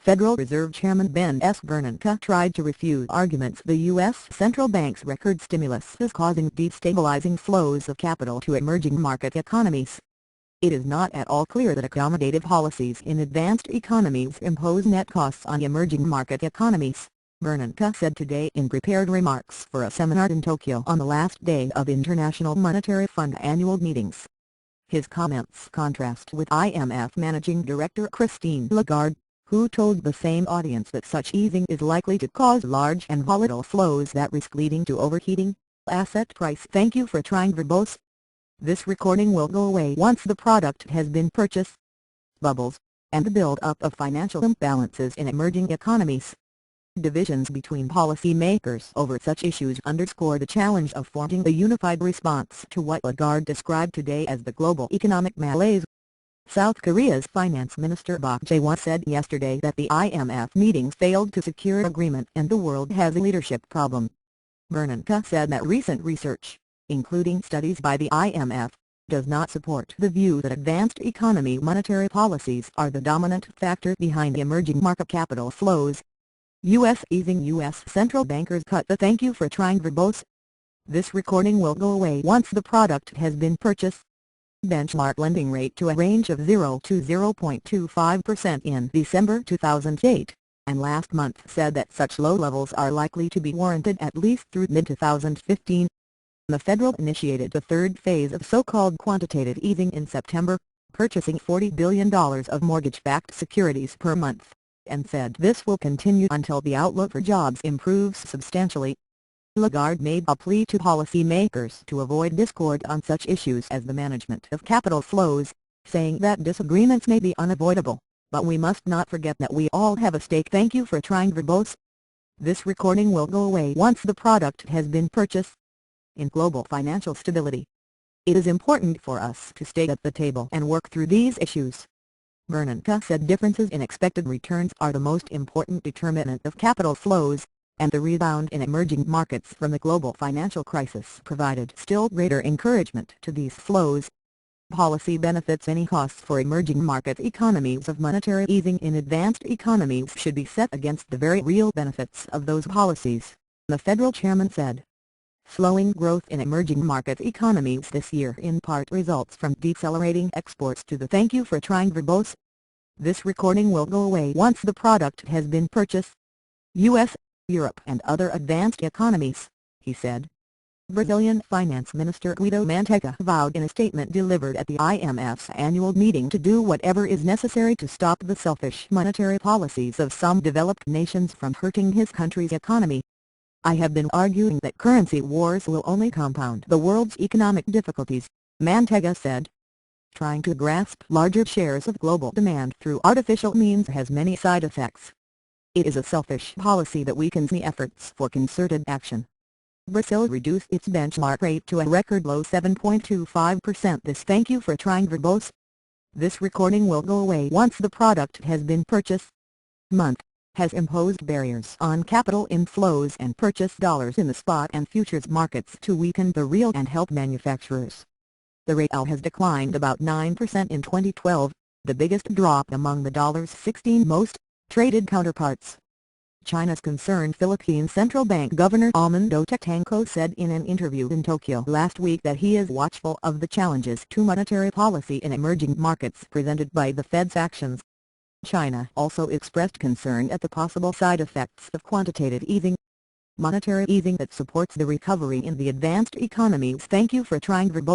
Federal Reserve Chairman Bernanke tried to refute arguments the U.S. central bank's record stimulus is causing destabilizing flows of capital to emerging market economies. It is not at all clear that accommodative policies in advanced economies impose net costs on emerging market economies, Bernanke said today in prepared remarks for a seminar in Tokyo on the last day of International Monetary Fund annual meetings. His comments contrast with IMF Managing Director Christine Lagarde, who told the same audience that such easing is likely to cause large and volatile flows that risk leading to overheating asset price. Thank you for trying verbose. This recording will go away once the product has been purchased. Bubbles, and the build-up of financial imbalances in emerging economies. Divisions between policymakers over such issues underscore the challenge of forming a unified response to what Lagarde described today as the global economic malaise. South Korea's Finance Minister Park Jae-won said yesterday that the IMF meetings failed to secure agreement and the world has a leadership problem. Bernanke said that recent research, including studies by the IMF, does not support the view that advanced economy monetary policies are the dominant factor behind emerging market capital flows. U.S. easing. U.S. central bankers cut the thank you for trying verbose. This recording will go away once the product has been purchased. Benchmark lending rate to a range of 0 to 0.25% in December 2008, and last month said that such low levels are likely to be warranted at least through mid-2015. The Federal initiated the third phase of so-called quantitative easing in September, purchasing $40 billion of mortgage-backed securities per month, and said this will continue until the outlook for jobs improves substantially. Lagarde made a plea to policymakers to avoid discord on such issues as the management of capital flows, saying that disagreements may be unavoidable, but we must not forget that we all have a stake. Thank you for trying verbose. This recording will go away once the product has been purchased. In global financial stability, it is important for us to stay at the table and work through these issues. Bernanke said differences in expected returns are the most important determinant of capital flows, and the rebound in emerging markets from the global financial crisis provided still greater encouragement to these flows. Policy benefits. Any costs for emerging market economies of monetary easing in advanced economies should be set against the very real benefits of those policies, the federal chairman said. Slowing growth in emerging market economies this year in part results from decelerating exports to the thank you for trying verbose. This recording will go away once the product has been purchased. U.S., Europe and other advanced economies, he said. Brazilian Finance Minister Guido Mantega vowed in a statement delivered at the IMF's annual meeting to do whatever is necessary to stop the selfish monetary policies of some developed nations from hurting his country's economy. I have been arguing that currency wars will only compound the world's economic difficulties, Mantega said. Trying to grasp larger shares of global demand through artificial means has many side effects. It is a selfish policy that weakens the efforts for concerted action. Brazil reduced its benchmark rate to a record low 7.25% this thank you for trying verbose. This recording will go away once the product has been purchased. Month has imposed barriers on capital inflows and purchase dollars in the spot and futures markets to weaken the real and help manufacturers. The real has declined about 9% in 2012, the biggest drop among the dollar's 16 most traded counterparts. China's concerned Philippine Central Bank Governor Almundo Tectanco said in an interview in Tokyo last week that he is watchful of the challenges to monetary policy in emerging markets presented by the Fed's actions. China also expressed concern at the possible side effects of quantitative easing. Monetary easing that supports the recovery in the advanced economies. Thank you for trying verbose.